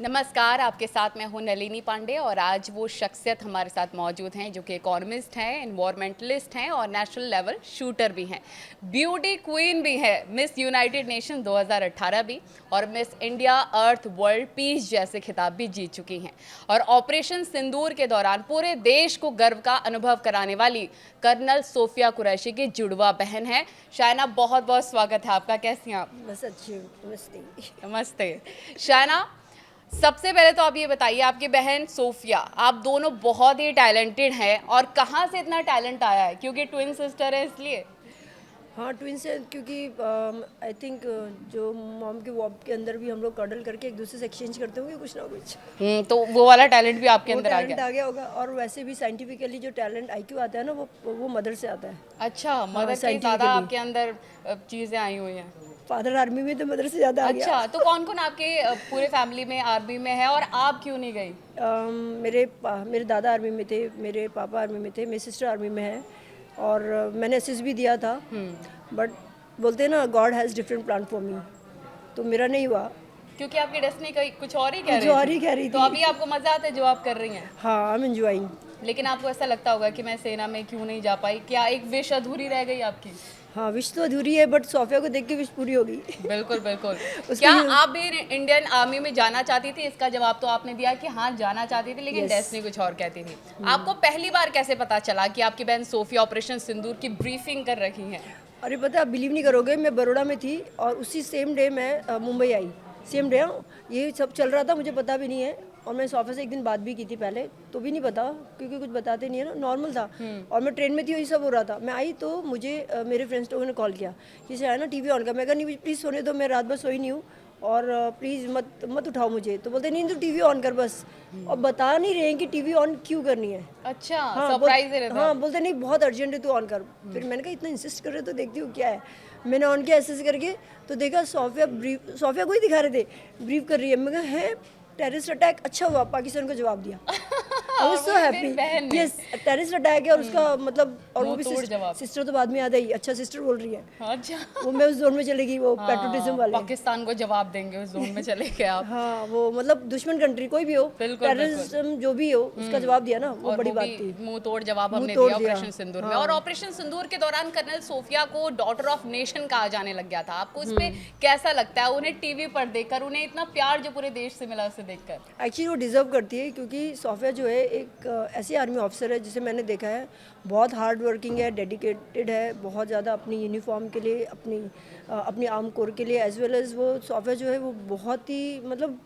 नमस्कार, आपके साथ मैं हूं नलिनी पांडे और आज वो शख्सियत हमारे साथ मौजूद हैं जो कि इकोनॉमिस्ट हैं, एनवायरमेंटलिस्ट हैं और नेशनल लेवल शूटर भी हैं, ब्यूटी क्वीन भी है, मिस यूनाइटेड नेशन 2018 भी और मिस इंडिया अर्थ वर्ल्ड पीस जैसे खिताब भी जीत चुकी हैं और ऑपरेशन सिंदूर के दौरान पूरे देश को गर्व का अनुभव कराने वाली कर्नल सोफिया कुरैशी की जुड़वा बहन है। शायना, बहुत बहुत स्वागत है आपका। कैसी हैं आप? बस अच्छी हूँ। नमस्ते। नमस्ते शायना, सबसे पहले तो आप ये बताइए, आपकी बहन सोफिया, आप दोनों बहुत ही टैलेंटेड हैं और कहाँ से इतना टैलेंट आया है? क्योंकि ट्विन सिस्टर है इसलिए। हाँ, ट्विंस है क्योंकि आई थिंक जो मॉम के वॉब के अंदर भी हम लोग कर्डल करके एक दूसरे से एक्सचेंज करते होंगे कुछ ना कुछ। तो वो वाला टैलेंट भी आपके वो अंदर आ टैलेंट गया। आ गया होगा। और वैसे भी साइंटिफिकली जो टैलेंट आईक्यू आता है ना वो मदर से आता है। अच्छा, मदर के ज़्यादा साइंटिफिकली आपके अंदर चीज़ें आई हुई हैं। फादर आर्मी में तो मदर से ज़्यादा आ गया। अच्छा, तो कौन कौन आपके पूरे फैमिली में आर्मी में है और आप क्यों नहीं गई? मेरे दादा आर्मी में थे, मेरे पापा आर्मी में थे, मेरी सिस्टर आर्मी में है और मैंने एसएस भी दिया था। बट बोलते हैं ना, God has different plan for me, तो मेरा नहीं हुआ। क्योंकि आपकी डेस्टिनी कहीं कुछ और ही कह कुछ रही और थी। ही कह रही तो थी। अभी आपको मज़ा आता है जो आप कर रही हैं? हाँ, आई एम एंजॉइंग। लेकिन आपको ऐसा लगता होगा कि मैं सेना में क्यों नहीं जा पाई? क्या एक विश अधूरी रह गई आपकी? हाँ, विश तो अधूरी है बट सोफिया को देख के विश पूरी हो गई। बिल्कुल बिल्कुल। उसका क्या ये आप भी इंडियन आर्मी में जाना चाहती थी? इसका जवाब तो आपने दिया कि हाँ जाना चाहती थी, लेकिन यस। डेस्टिनी कुछ और कहती थी। आपको पहली बार कैसे पता चला कि आपकी बहन सोफिया ऑपरेशन सिंदूर की ब्रीफिंग कर रही हैं? अरे पता है, आप बिलीव नहीं करोगे, मैं बड़ौदा में थी और उसी सेम डे मैं मुंबई आई। सेम डे, हाँ, ये सब चल रहा था, मुझे पता भी नहीं है। और मैं सोफिया से एक दिन बात भी की थी पहले, तो भी नहीं पता क्योंकि कुछ बताते नहीं है ना, नॉर्मल था। और मैं ट्रेन में थी, वही सब हो रहा था। मैं आई तो मुझे मेरे फ्रेंड्स लोगों ने कॉल किया कि से है ना टीवी ऑन कर। मैं कहा नहीं प्लीज़ सोने दो, मैं रात भर सोई नहीं हूँ और प्लीज़ मत मत उठाओ मुझे। तो बोलते नहीं तो टीवी ऑन कर बस। और बता नहीं रहे हैं कि टीवी ऑन क्यों करनी है। अच्छा, हाँ सरप्राइज है। हाँ, बोलते नहीं बहुत अर्जेंट है तो ऑन कर। फिर मैंने कहा इतना इंसिस्ट कर रहे तो देखती हूँ क्या है। मैंने ऑन किया ऐसे करके, तो देखा सोफिया को ही दिखा रहे थे ब्रीफ कर रही है। मैं कहा है टेररिस्ट अटैक, अच्छा हुआ पाकिस्तान को जवाब दिया। आई वाज सो मेरी बहन हैप्पी। ने यस, टेररिस्ट अटैक है और उसका मतलब, और वो मुंह भी तोड़ जवाब। सिस्टर तो बाद में याद आई, अच्छा सिस्टर बोल रही है। अच्छा, वो मैं उस जोन में चली गई, वो पैट्रियोटिज्म वाले। पाकिस्तान को जवाब देंगे उस जोन में चले गए आप। हाँ, वो मतलब दुश्मन कंट्री कोई भी हो, बिल्कुल, टेररिज्म जो भी हो, उसका जवाब दिया ना, वो और बड़ी वो बात भी थी। मुंह तोड़ जवाब मुंह हमने तोड़ दिया दिया। ऑपरेशन सिंदूर में। हाँ। और ऑपरेशन सिंदूर के दौरान कर्नल सोफिया को डॉटर ऑफ नेशन कहा जाने लग गया था। आपको इस पे कैसा लगता है, उन्हें टीवी पर देखकर, उन्हें इतना प्यार जो पूरे देश से मिला उसे देखकर? एक्चुअली वो डिज़र्व करती है क्योंकि सोफिया जो है एक ऐसी आर्मी ऑफिसर है जिसे मैंने देखा है, बहुत हार्ड वर्किंग है, डेडिकेटेड है, बहुत ज़्यादा अपनी यूनिफॉर्म के लिए, अपनी आर्म कोर के लिए, एज वेल एज़ वो सोफिया जो है वो बहुत ही मतलब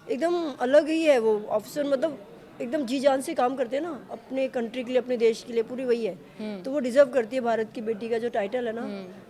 एकदम अलग ही है वो ऑफिसर। मतलब एकदम जी जान से काम करते हैं ना, अपने कंट्री के लिए, अपने देश के लिए, पूरी वही है। तो वो डिज़र्व करती है भारत की बेटी का जो टाइटल है ना,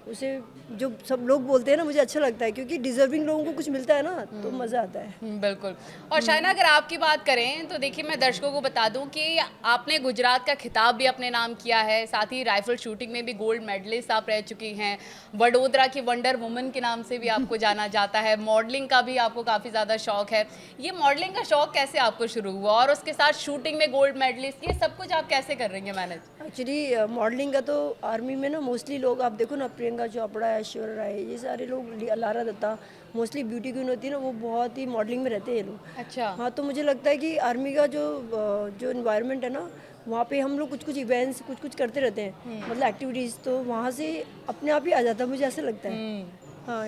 उसे जो सब लोग बोलते हैं ना, मुझे अच्छा लगता है क्योंकि डिजर्विंग लोगों को कुछ मिलता है ना, तो मज़ा आता है। बिल्कुल। और शायना, अगर आपकी बात करें तो देखिए, मैं दर्शकों को बता दूं कि आपने गुजरात का खिताब भी अपने नाम किया है, साथ ही राइफल शूटिंग में भी गोल्ड मेडलिस्ट आप रह चुकी हैं, वडोदरा की वंडर वुमन के नाम से भी आपको जाना जाता है, मॉडलिंग का भी आपको काफ़ी ज़्यादा शौक है। ये मॉडलिंग का शौक कैसे आपको शुरू हुआ और उसके साथ शूटिंग में गोल्ड मेडलिस्ट, ये सब कुछ आप कैसे कर रही हैं मैनेज? एक्चुअली मॉडलिंग का तो आर्मी में ना मोस्टली लोग, आप देखो ना, प्रियंका चोपड़ा, ऐश्वर्या राय, ये सारे लोग, Lara Dutta, mostly beauty queen होती है ना, वो बहुत ही मॉडलिंग में रहते हैं ये लोग। अच्छा। हाँ, तो मुझे लगता है कि आर्मी का जो इन्वायरमेंट है ना, वहाँ पे हम लोग कुछ कुछ इवेंट्स कुछ कुछ करते रहते हैं, मतलब एक्टिविटीज़, तो वहाँ से अपने आप ही आ जाता है, मुझे ऐसा लगता है। हाँ,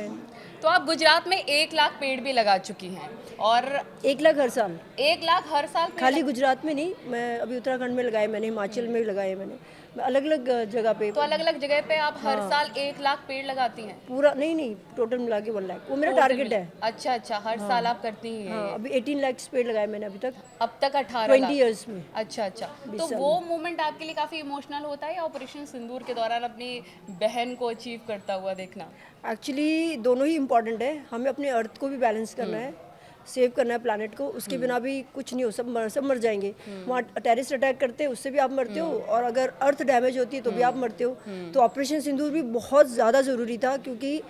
तो आप गुजरात में 1 लाख पेड़ भी लगा चुकी हैं और 1 लाख हर साल। 1 लाख हर साल पेड़ खाली गुजरात में नहीं, मैं अभी उत्तराखंड में लगाए, मैंने हिमाचल में लगाए, मैंने अलग अलग जगह पे। तो अलग अलग जगह पे आप हर साल 1 लाख पेड़ लगाती हैं? पूरा नहीं नहीं, टोटल मिला के 1 लाख, वो मेरा टोटल टारगेट मिला? है। अच्छा अच्छा, हर साल आप करती ही हैं हाँ, ये? अभी 18 लाख पेड़ लगाए मैंने अभी तक, अब तक 18 20 लाख? ईयर्स में। अच्छा अच्छा। 20 तो साल वो में। मोमेंट आपके लिए काफ़ी इमोशनल होता है या ऑपरेशन सिंदूर के दौरान अपनी बहन को अचीव करता हुआ देखना? एक्चुअली दोनों ही इम्पॉर्टेंट है, हमें अपने अर्थ को भी बैलेंस करना है, सेव करना है प्लानट को, उसके बिना भी कुछ नहीं हो, सब मर जाएंगे। वहाँ टेररिस्ट अटैक करते हैं, उससे भी आप मरते हो, और अगर अर्थ डैमेज होती है तो भी आप मरते हो। तो ऑपरेशन सिंदूर भी बहुत ज़्यादा ज़रूरी था क्योंकि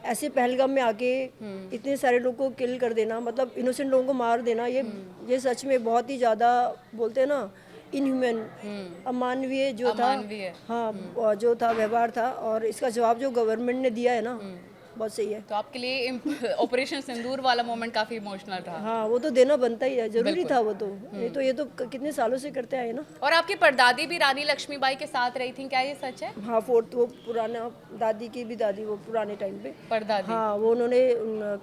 ऐसे पहलगाम में आके इतने सारे लोगों को किल कर देना, मतलब इनोसेंट लोगों को मार देना, ये सच में बहुत ही ज़्यादा, बोलते हैं ना, इनह्यूमन, अमानवीय जो था। अमानवीय। हाँ, जो था व्यवहार था, और इसका जवाब जो गवर्नमेंट ने दिया है ना, बहुत सही है। तो आपके लिए ऑपरेशन सिंदूर वाला मोमेंट काफी इमोशनल रहा। हाँ, वो तो देना बनता ही है, ज़रूरी था वो तो। ये तो कितने सालों से करते आए ना। और आपकी परदादी भी रानी लक्ष्मीबाई के साथ रही थी, क्या ये सच है? हाँ, फोर्थ वो पुराना, दादी की भी दादी वो पुराने टाइम पे। परदादी। हाँ, वो उन्होंने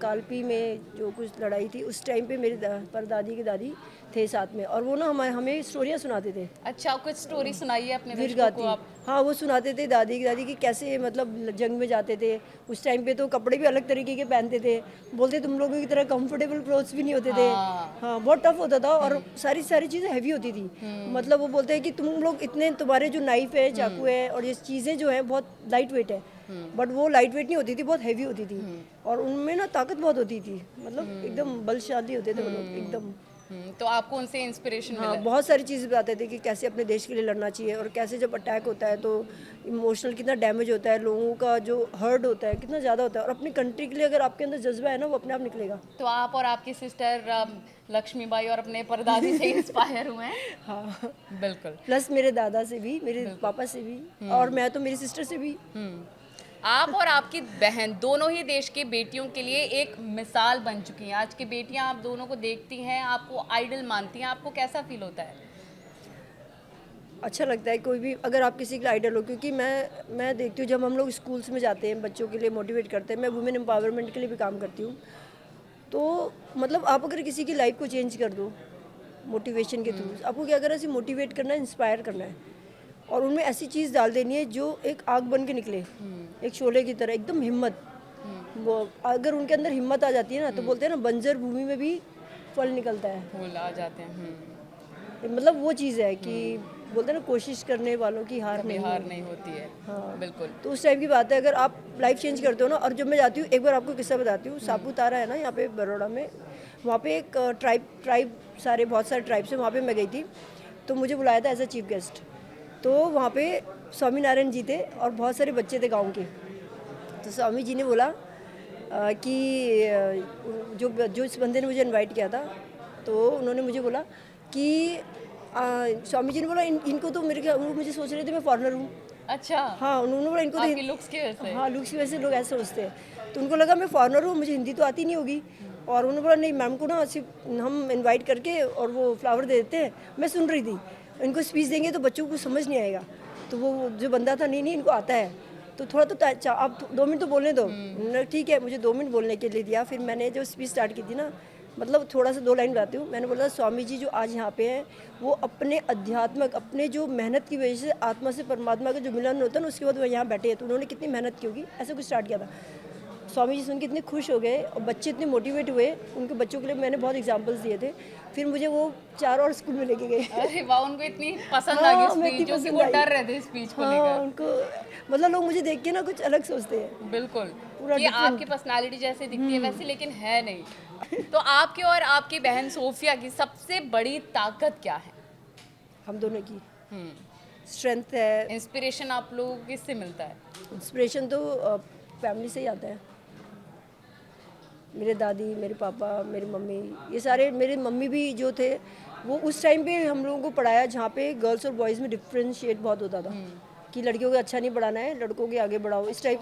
कालपी में जो कुछ लड़ाई थी उस टाइम पे मेरी परदादी की दादी थे साथ में, और वो ना हमें स्टोरियाँ सुनाते थे। अच्छा, कुछ स्टोरी सुनाइए अपने वीर दर्शकों को गाथी। आप। हाँ, वो सुनाते थे दादी की दादी की कैसे मतलब जंग में जाते थे। उस टाइम पे तो कपड़े भी अलग तरीके के पहनते थे, बोलते तुम लोगों की तरह कंफर्टेबल क्लोथ्स भी नहीं होते थे। हाँ। हाँ, बहुत टफ होता था, और सारी सारी चीज़ें हैवी होती थी। मतलब वो बोलते हैं कि तुम लोग इतने, तुम्हारे जो नाइफ है, चाकू है, और ये चीज़ें जो है बहुत लाइट वेट है, बट वो लाइट वेट नहीं होती थी, बहुत हैवी होती थी, और उनमें ना ताकत बहुत होती थी, मतलब एकदम बलशाली होते थे वो लोग एकदम। तो आपको उनसे इंस्पिरेशन मिला हाँ, है। बहुत सारी चीज़ें बताते थे कि कैसे अपने देश के लिए लड़ना चाहिए, और कैसे जब अटैक होता है तो इमोशनल कितना डैमेज होता है, लोगों का जो हर्ट होता है कितना ज़्यादा होता है, और अपनी कंट्री के लिए अगर आपके अंदर जज्बा है ना, वो अपने आप निकलेगा। तो आप और आपकी सिस्टर लक्ष्मीबाई और अपने परदादी से इंस्पायर हुए हैं। हाँ, बिल्कुल। प्लस मेरे दादा से भी, मेरे पापा से भी, और मैं तो मेरी सिस्टर से भी। आप और आपकी बहन दोनों ही देश की बेटियों के लिए एक मिसाल बन चुकी हैं। आज की बेटियां आप दोनों को देखती हैं, आपको आइडल मानती हैं, आपको कैसा फील होता है? अच्छा लगता है कोई भी, अगर आप किसी का आइडल हो, क्योंकि मैं देखती हूँ जब हम लोग स्कूल्स में जाते हैं, बच्चों के लिए मोटिवेट करते हैं, मैं वुमेन एम्पावरमेंट के लिए भी काम करती हूँ, तो मतलब आप अगर किसी की लाइफ को चेंज कर दो मोटिवेशन के थ्रू, आपको क्या करना है, सिर्फ मोटिवेट करना है, इंस्पायर करना है, और उनमें ऐसी चीज़ डाल देनी है जो एक आग बन के निकले, एक शोले की तरह, एकदम हिम्मत। वो अगर उनके अंदर हिम्मत आ जाती है ना, तो बोलते हैं ना, बंजर भूमि में भी फल निकलता है। फूल आ जाते हैं। मतलब वो चीज़ है कि बोलते हैं ना, कोशिश करने वालों की हार कभी नहीं हार होती। नहीं होती है। हाँ, बिल्कुल। तो उस टाइप की बात है, अगर आप लाइफ चेंज करते हो ना। और जब मैं जाती हूँ, एक बार आपको किस्सा बताती हूँ, सापूतारा है ना यहाँ पे बड़ौदा में, वहाँ पे एक ट्राइब सारे बहुत सारे ट्राइब्स हैं, वहाँ पे मैं गई थी, तो मुझे बुलाया था एज अ चीफ गेस्ट। तो वहाँ पे स्वामी नारायण जी थे और बहुत सारे बच्चे थे गाँव के। तो स्वामी जी ने बोला कि जो इस बंदे ने मुझे इनवाइट किया था, तो उन्होंने मुझे बोला कि स्वामी जी ने बोला इनको तो मेरे वो मुझे सोच रहे थे मैं फॉरेनर हूँ। अच्छा। हाँ, उन्होंने बोला इनको तो आपकी लुक्स की वजह से। हाँ, लुक्स की वजह से लोग ऐसे सोचते हैं, तो उनको लगा मैं फॉरेनर हूँ, मुझे हिंदी तो आती नहीं होगी, और उन्होंने बोला नहीं मैम को ना सिर्फ हम इनवाइट करके और वो फ्लावर दे देते हैं। मैं सुन रही थी, इनको स्पीच देंगे तो बच्चों को समझ नहीं आएगा, तो वो जो बंदा था, नहीं नहीं इनको आता है, तो थोड़ा तो आप 2 मिनट तो बोलने दो। उन्होंने ठीक है, मुझे 2 मिनट बोलने के लिए दिया। फिर मैंने जो स्पीच स्टार्ट की थी ना, मतलब थोड़ा सा 2 लाइन बताती हूँ। मैंने बोला स्वामी जी जो आज यहाँ पे हैं, वो अपने अध्यात्मक, अपने जो मेहनत की वजह से आत्मा से परमात्मा का जो मिलन होता है ना, उसके बाद वो यहाँ बैठे हैं, तो उन्होंने कितनी मेहनत की होगी, ऐसा कुछ स्टार्ट किया था। स्वामी जी सुन के इतने खुश हो गए, और बच्चे इतने मोटिवेट हुए, उनके बच्चों के लिए मैंने बहुत एग्जांपल्स दिए थे। फिर मुझे वो 4 और स्कूल में लेके गए। अरे वाह, उनको इतनी पसंद आ हाँ, गई मैं स्पीच, इतनी जो कि पसंद वो आई। डर रहे थे स्पीच को हाँ, लेकर। उनको मतलब लोग मुझे देख के ना कुछ अलग सोचते हैं, बिल्कुल। पूरा कि डिफरेंट। आपकी पर्सनालिटी जैसे दिखती है वैसे, लेकिन है नहीं। तो आपकी और आपकी बहन सोफिया की सबसे बड़ी ताकत क्या है? हम दोनों की स्ट्रेंथ है। इंस्पिरेशन आप लोगों को किससे मिलता है? इंस्पिरेशन तो फैमिली से ही आता है। मेरे दादी, मेरे पापा, मेरी मम्मी, ये सारे, मेरे मम्मी भी जो थे, वो उस टाइम पे हम लोगों को पढ़ाया जहाँ पे गर्ल्स और बॉयज़ में डिफ्रेंशिएट बहुत होता था, कि लड़कियों को अच्छा नहीं पढ़ाना है, लड़कों के आगे बढ़ाओ, इस टाइप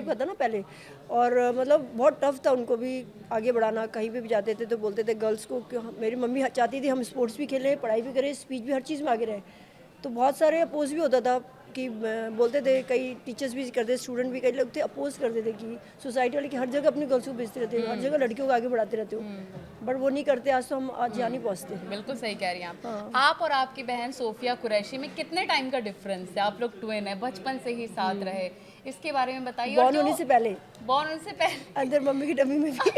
का था ना पहले। और मतलब बहुत टफ था उनको भी आगे बढ़ाना। कहीं पे भी जाते थे तो बोलते थे गर्ल्स को, क्यों मेरी मम्मी चाहती थी हम स्पोर्ट्स भी खेलें, पढ़ाई भी करें, स्पीच भी, हर चीज़ में आगे रहें। तो बहुत सारे अपोज भी होता था कि बोलते थे, कई टीचर्स भी करते, स्टूडेंट भी, कई लोग थे अपोज करते थे कि सोसाइटी वाले की हर जगह अपनी गर्ल्स को भेजते रहते हो, हर जगह लड़कियों को आगे बढ़ाते रहते हो, बट वो नहीं करते। आज तो हम आज यहाँ नहीं पहुँचते। बिल्कुल सही कह रही हैं आप। हाँ। आप और आपकी बहन सोफिया कुरैशी में कितने टाइम का डिफरेंस है? आप लोग ट्विन है, बचपन से ही साथ रहे, इसके बारे में बताइए। बॉर्न होने से पहले बॉर्न होने से पहले अंदर मम्मी की डब्बी में भी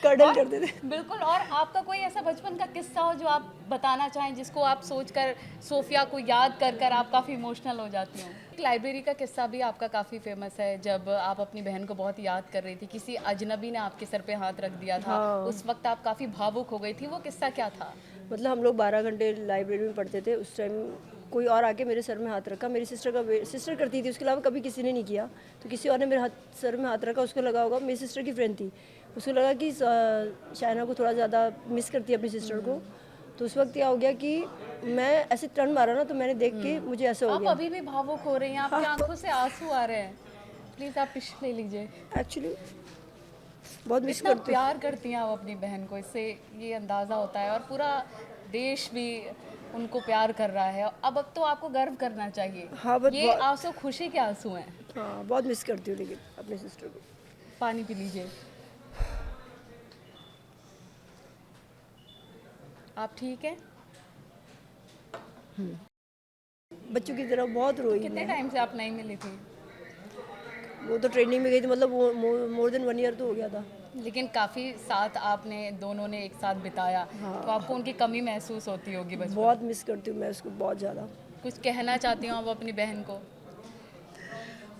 कर्डल करते थे। बिल्कुल। और आपका कोई ऐसा बचपन का किस्सा हो जो आप बताना चाहें, जिसको आप सोचकर सोफिया को याद कर कर आप काफ़ी इमोशनल हो जाती हो? एक लाइब्रेरी का किस्सा भी आपका काफ़ी फेमस है, जब आप अपनी बहन को बहुत याद कर रही थी, किसी अजनबी ने आपके सर पे हाथ रख दिया था। हाँ। उस वक्त आप काफ़ी भावुक हो गई थी, वो किस्सा क्या था? मतलब हम लोग 12 घंटे लाइब्रेरी में पढ़ते थे। उस टाइम कोई और आके मेरे सर में हाथ रखा, मेरी सिस्टर करती थी, उसके अलावा कभी किसी ने नहीं किया। तो किसी और ने मेरे सर में हाथ रखा, उसको लगा होगा, मेरी सिस्टर की फ्रेंड थी, उसको लगा कि शायना को थोड़ा ज़्यादा मिस करती है अपनी सिस्टर को। तो उस वक्त क्या हो गया कि मैं ऐसे टर्न मारा ना, तो मैंने देख के मुझे ऐसा हो आप गया। अभी भी भावुक हो रही हैं, आपकी आंखों से आंसू आ रहे हैं। प्लीज़ आप पिश ले लीजिए। एक्चुअली बहुत मिस इतना करती हूँ। प्यार करती हैं आप अपनी बहन को, इससे ये अंदाज़ा होता है और पूरा देश भी उनको प्यार कर रहा है। अब तो आपको गर्व करना चाहिए। हाँ बट ये आंसू खुशी के आंसू हैं। हाँ बहुत मिस करती हूँ लेकिन अपने सिस्टर को। पानी पी लीजिए। आप ठीक हैं? बच्चों की तरह बहुत रोई कितने मैं। टाइम से आप नहीं मिली थी? वो तो ट्रेनिंग में गई थी, मतलब वो मोर देन 1 ईयर तो हो गया था। लेकिन काफ़ी साथ आपने दोनों ने एक साथ बिताया, तो आपको उनकी कमी महसूस होती होगी बचपन। बहुत मिस करती हूँ मैं उसको, बहुत ज़्यादा। कुछ कहना चाहती हूँ आप अपनी बहन को?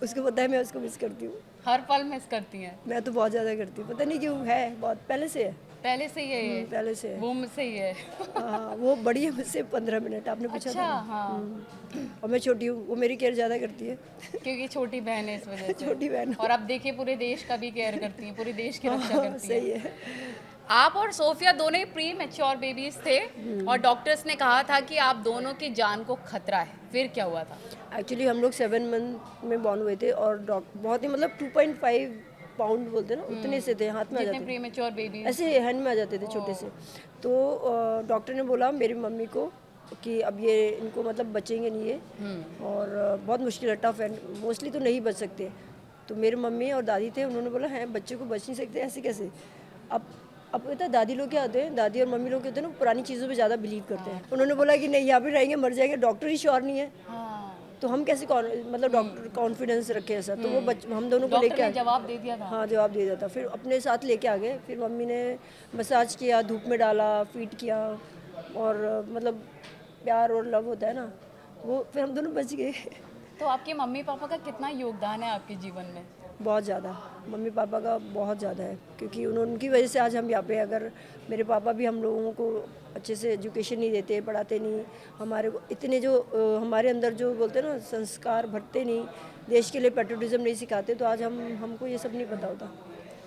उसको पता है मैं उसको मिस करती हूँ। हर पल मिस करती हैं? मैं तो बहुत ज़्यादा करती हूँ, पता नहीं क्यों, है बहुत पहले से है। पहले से ही है ये? पहले से है। वो मुझसे ही है। हाँ वो बड़ी है मुझसे 15 मिनट, आपने पूछा अच्छा, था ना। हाँ। और मैं छोटी हूँ, वो मेरी केयर ज़्यादा करती है। क्योंकि छोटी बहन है इस वजह से। छोटी बहन। और अब देखिए पूरे देश का भी केयर करती हैं, पूरे देश की रक्षा हाँ करती हैं। सही है। आप और सोफिया दोनों ही प्री मैच्योर बेबीज थे और डॉक्टर्स ने कहा था कि आप दोनों की जान को खतरा है। फिर क्या हुआ था? एक्चुअली हम लोग 7 मंथ में बॉर्न हुए थे और बहुत ही मतलब 2.5 पाउंड बोलते हैं ना, उतने से थे, हाथ में आ जितने जाते प्री मैच्योर बेबीज ऐसे हैंड में आ जाते थे छोटे से। तो डॉक्टर ने बोला मेरी मम्मी को कि अब ये इनको मतलब बचेंगे नहीं ये, और बहुत मुश्किल है, टफ है, मोस्टली तो नहीं बच सकते। तो मेरी मम्मी और दादी थे, उन्होंने बोला है बच्चे को बच नहीं सकते ऐसे कैसे। अब पता है दादी लोग क्या होते हैं, दादी और मम्मी लोग कहते हैं ना, पुरानी चीज़ों पे ज़्यादा बिलीव करते हैं। उन्होंने बोला कि नहीं यहाँ पे रहेंगे मर जाएंगे, डॉक्टर ही श्योर नहीं है, हाँ, तो हम कैसे मतलब डॉक्टर कॉन्फिडेंस रखे ऐसा। तो वो हम दोनों को डॉक्टर लेके ने आए। जवाब दे दिया था। हाँ जवाब दे दिया था, फिर अपने साथ लेके आ गए। फिर मम्मी ने मसाज किया, धूप में डाला, फीड किया, और मतलब प्यार और लव होता है ना वो, फिर हम दोनों बच गए। तो आपके मम्मी पापा का कितना योगदान है आपके जीवन में? बहुत ज़्यादा, मम्मी पापा का बहुत ज़्यादा है, क्योंकि उनकी वजह से आज हम यहाँ पे हैं। अगर मेरे पापा भी हम लोगों को अच्छे से एजुकेशन नहीं देते, पढ़ाते नहीं, हमारे को इतने जो हमारे अंदर जो बोलते हैं ना संस्कार भरते नहीं, देश के लिए पेट्रियोटिज्म नहीं सिखाते, तो आज हमको ये सब नहीं पता होता।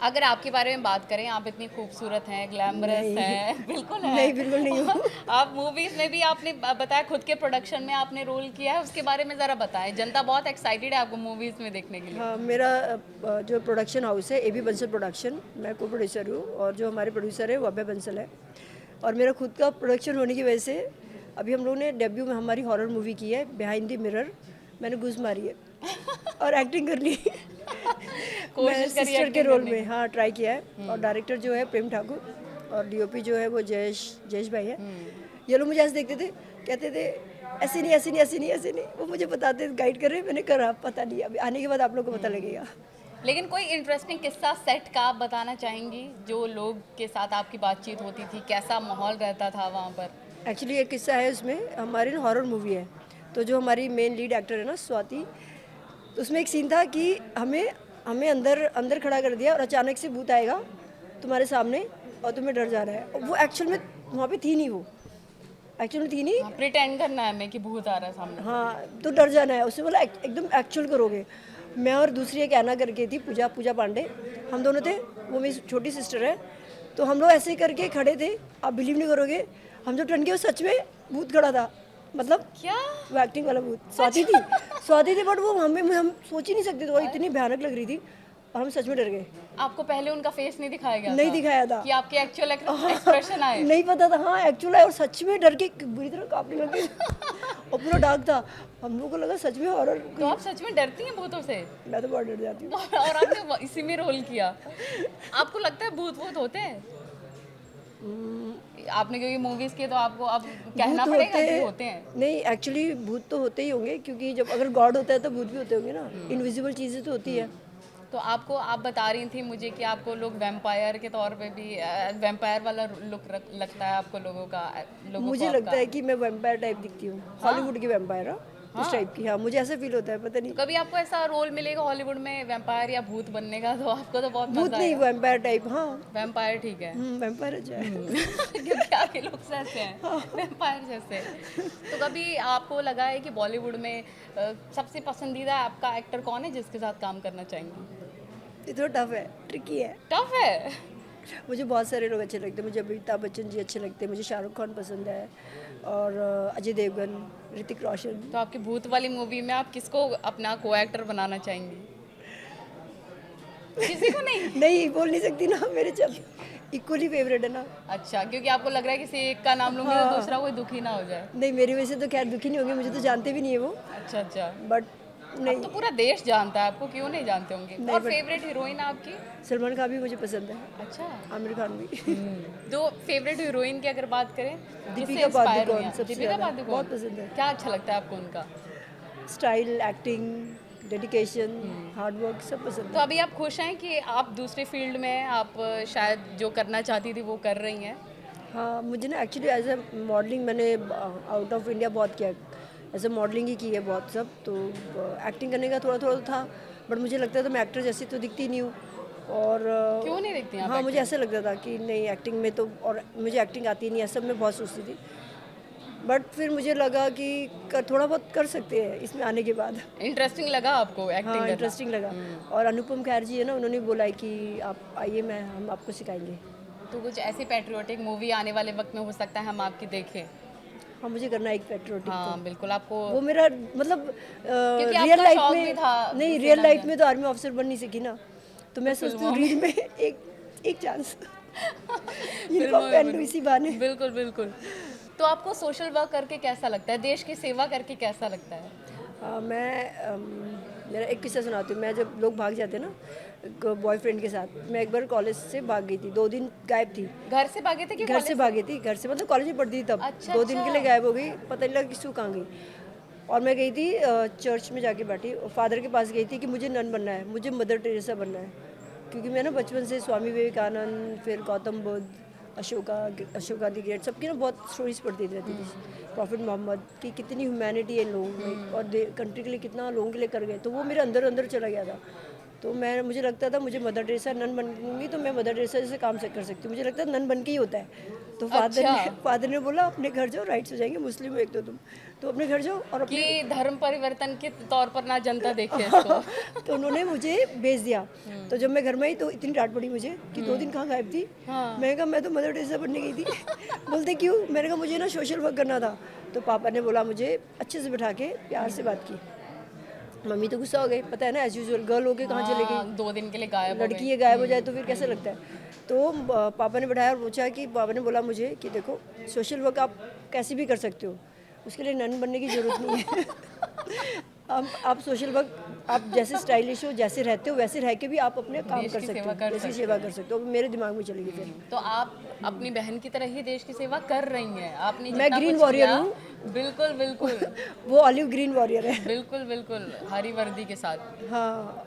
अगर आपके बारे में बात करें, आप इतनी खूबसूरत हैं, ग्लैमरस नहीं हैं। बिल्कुल है। नहीं बिल्कुल नहीं हूँ। आप मूवीज में भी आपने बताया खुद के प्रोडक्शन में आपने रोल किया है, उसके बारे में ज़रा बताएं। जनता बहुत एक्साइटेड है आपको मूवीज में देखने के लिए। हाँ मेरा जो प्रोडक्शन हाउस है AB बंसल प्रोडक्शन, मैं को प्रोड्यूसर हूँ, और जो हमारे प्रोड्यूसर है वो अभय बंसल है। और मेरा खुद का प्रोडक्शन होने की वजह से अभी हम लोगों ने डेब्यू में हमारी हॉरर मूवी की है बिहाइंड द मिरर, मैंने घुस मारी है और एक्टिंग कर ली। मैं कोशिश करिए सिस्टर के acting रोल करने में, हाँ ट्राई किया है। और डायरेक्टर जो है प्रेम ठाकुर, और DOP जो है वो जयेश भाई है। ये लोग मुझे ऐसे देखते थे, कहते थे ऐसे नहीं ऐसे नहीं ऐसे नहीं ऐसे नहीं, वो मुझे बताते गाइड कर रहे हैं। मैंने करा पता नहीं, अभी आने के बाद आप लोग को पता लगेगा। लेकिन कोई इंटरेस्टिंग किस्सा सेट का आप बताना चाहेंगी, जो लोग के साथ आपकी बातचीत होती थी, कैसा माहौल रहता था वहाँ पर? एक्चुअली एक किस्सा है उसमें, हमारी ना हॉरर मूवी है, तो जो हमारी मेन लीड एक्टर है ना स्वाति, तो उसमें एक सीन था कि हमें हमें अंदर अंदर खड़ा कर दिया और अचानक से भूत आएगा तुम्हारे सामने और तुम्हें डर जा रहा है। और वो एक्चुअल में वहाँ पे थी नहीं, वो एक्चुअल में थी नहीं। हाँ, प्रिटेंड करना है हमें कि भूत आ रहा है सामने। हाँ तो डर जाना है, उसने बोला एकदम एक्चुअल करोगे। मैं और दूसरी एक ऐना करके थी, पूजा पांडे, हम दोनों थे, वो मेरी छोटी सिस्टर है। तो हम लोग ऐसे करके खड़े थे, आप बिलीव नहीं करोगे, हम जब टर्न किए सच में भूत खड़ा था, मतलब क्या? वो एक्टिंग वाला भूत स्वाति थी, बट वो हम सोच ही नहीं सकते थे, और इतनी भयानक लग रही थी और हम सच में डर गए। आपको पहले उनका फेस नहीं दिखाया गया नहीं था? दिखाया था कि आपके एक्चुअल एक्सप्रेशन आए? नहीं पता था, हाँ एक्चुअल है, और सच में डर के बुरी तरह कांपने लगे और पूरा डार्क था, हम लोगों को लगा सच में हॉरर। तो आप सच में डरती हैं भूतों से? मैं तो बहुत डर जाती हूँ। और आपने इसी में रोल किया। आपको लगता है भूत भूत होते हैं? आपने क्योंकि मूवीज की, तो आपको अब कहना भूत पड़ेगा कि होते हैं। नहीं एक्चुअली भूत तो होते ही होंगे, क्योंकि जब अगर गॉड होता है तो भूत भी होते होंगे ना, इनविजिबल चीज़ें तो होती है। तो आपको, आप बता रही थी मुझे कि आपको लोग वैम्पायर के तौर पे भी, वैम्पायर वाला लुक लगता है आपको लोगों का, लोगों मुझे को लगता आपका। है कि मैं वैम्पायर टाइप दिखती हूँ, हॉलीवुड की वैम्पायर, इस टाइप की। हाँ मुझे ऐसा फील होता है, पता नहीं। तो कभी आपको ऐसा रोल मिलेगा हॉलीवुड में वैम्पायर या भूत बनने का, तो आपको तो बहुत भूत मजा नहीं, आएगा। वैम्पायर टाइप, हाँ। वैम्पायर ठीक है। वैम्पायर अच्छा है। क्योंकि आगे लोग ऐसे हैं, वैम्पायर जैसे। तो कभी आपको लगा है कि बॉलीवुड में सबसे पसंदीदा आपका एक्टर कौन है जिसके साथ काम करना चाहेंगी? ये थोड़ा टफ है, ट्रिकी है। टफ है? मुझे बहुत सारे लोग अच्छे लगते हैं, मुझे अमिताभ बच्चन जी अच्छे लगते हैं, मुझे शाहरुख खान पसंद है, और अजय देवगन, ऋतिक रोशन। तो आपकी भूत वाली मूवी में आप किसको अपना को एक्टर बनाना चाहेंगी? किसी को नहीं? नहीं बोल नहीं सकती ना, मेरे सब इक्वली फेवरेट है ना। अच्छा, क्योंकि आपको लग रहा है किसी एक का नाम लूंगी तो दूसरा कोई दुखी ना हो जाए। नहीं, मेरी वजह से तो खैर दुखी नहीं होंगे, मुझे तो जानते भी नहीं है वो, अच्छा अच्छा। बट अब नहीं। तो पूरा देश जानता है आपको, क्यों नहीं जानते होंगे? नहीं, और but- फेवरेट हीरोइन आपकी? सलमान खान भी मुझे पसंद है, अच्छा। आमिर खान भी। तो फेवरेट हीरोइन की अगर बात करें, जिससे दीपिका इंस्पायर हुई पादुकोण हैं? सबसे दीपिका ज़्यादा पादुकोण बहुत पसंद है। क्या अच्छा लगता है आपको उनका? Style, acting, dedication, hard work सब पसंद तो है। अभी आप खुश हैं कि आप दूसरे फील्ड में हैं, आप शायद जो करना चाहती थी वो कर रही हैं? हाँ, मुझे ना एक्चुअली एज ए मॉडलिंग मैंने आउट ऑफ इंडिया बहुत किया, एज ए मॉडलिंग ही की है बहुत सब, तो एक्टिंग करने का थोड़ा थोड़ा था, बट मुझे लगता था मैं एक्टर जैसी तो दिखती नहीं हूँ, और क्यों नहीं दिखती आप हाँ, मुझे acting? ऐसा लगता था कि नहीं एक्टिंग में तो, और मुझे एक्टिंग आती नहीं है, सब मैं बहुत सोचती थी, बट फिर मुझे लगा कि थोड़ा बहुत कर सकते हैं इसमें आने के बाद। इंटरेस्टिंग लगा आपको एक्टिंग हाँ, करना? इंटरेस्टिंग लगा, और अनुपम खेर जी है ना, उन्होंने बोला है कि आप आइए, हम आपको सिखाएंगे। तो कुछ ऐसी पैट्रियोटिक मूवी आने वाले वक्त में हो सकता है हम आपकी देखें? हाँ, मुझे करना है एक पेट्रोटिक हाँ तो, बिल्कुल, आपको वो मेरा मतलब क्योंकि रियल आपका लाइफ शौक में भी था नहीं, सेना रियल लाइफ में। में तो आर्मी ऑफिसर बन नहीं सकी ना, तो मैं सोचती फिल्मों हूँ में। रील में एक चांस फिल्मों यूनिफॉर्म में पहन लूँ बनी। इसी बहाने। बिल्कुल बिल्कुल। तो आपको सोशल वर्क करके कैसा लगता है? देश की सेवा करके कैसा लगता है? मेरा एक किस्सा सुनाती हूँ। मैं जब लोग भाग जाते ना बॉयफ्रेंड के साथ, मैं एक बार कॉलेज से भाग गई थी, 2 दिन गायब थी। घर से भागे थे कि घर से भागी थी, घर से मतलब कॉलेज में पढ़ती थी तब। अच्छा, 2 दिन के अच्छा। लिए गायब हो गई, पता नहीं लगा किसको कहाँ गई। और मैं गई थी चर्च में जाके बैठी, और फादर के पास गई थी कि मुझे नन बनना है, मुझे मदर टेरेसा बनना है, क्योंकि मैं ना बचपन से स्वामी विवेकानंद, फिर गौतम बुद्ध, अशोका दी ग्रेट, सबकी ना बहुत स्टोरीज पढ़ती रहती थी, प्रॉफिट मोहम्मद की कितनी ह्यूमैनिटी है इन लोगों में, और कंट्री के लिए कितना लोगों के लिए कर गए, तो वो मेरे अंदर अंदर चला गया था। तो मुझे लगता था मुझे मदर टेरेसा नन बनूंगी तो मैं मदर टेरेसा जैसे काम से कर सकती हूँ, मुझे लगता है नन बन के ही होता है। तो अच्छा। फादर ने बोला अपने घर जाओ, राइट्स हो जाएंगे, मुस्लिम हो एक तो तुम, तो अपने घर जाओ और अपने कि धर्म परिवर्तन के तौर पर ना जनता देखे इसको। तो उन्होंने मुझे भेज दिया। तो जब मैं घर में आई तो इतनी डांट पड़ी मुझे कि 2 दिन कहाँ गायब थी। हाँ। मैंने कहा मैं तो मदर टेरेसा बनने गई थी। बोलते क्यों? मैंने कहा मुझे ना सोशल वर्क करना था। तो पापा ने बोला, मुझे अच्छे से बिठा के प्यार से बात की। मम्मी तो गुस्सा हो गई, पता है ना, एज यूजुअल गर्ल होके कहाँ चले गई, 2 दिन के लिए गायब हो लड़की गए। ये गायब हो जाए तो फिर कैसा लगता है। तो पापा ने बिठाया और पूछा कि, पापा ने बोला मुझे कि देखो सोशल वर्क आप कैसे भी कर सकते हो, उसके लिए नन बनने की ज़रूरत नहीं है। आप सोशल वर्क आप जैसे स्टाइलिश हो, जैसे रहते हो वैसे रह के भी आप अपने काम देश कर की सकते सेवा हो, कर देश की सकते सेवा कर सकते हो। मेरे दिमाग में चलेगी फिर। तो आप अपनी बहन की तरह ही देश की सेवा कर रही हैं। आपने मैं जितना ग्रीन कुछ वॉरियर किया, हूँ। बिल्कुल बिल्कुल। वो ऑलिव ग्रीन वॉरियर है। बिल्कुल बिल्कुल, हरी वर्दी के साथ। हाँ।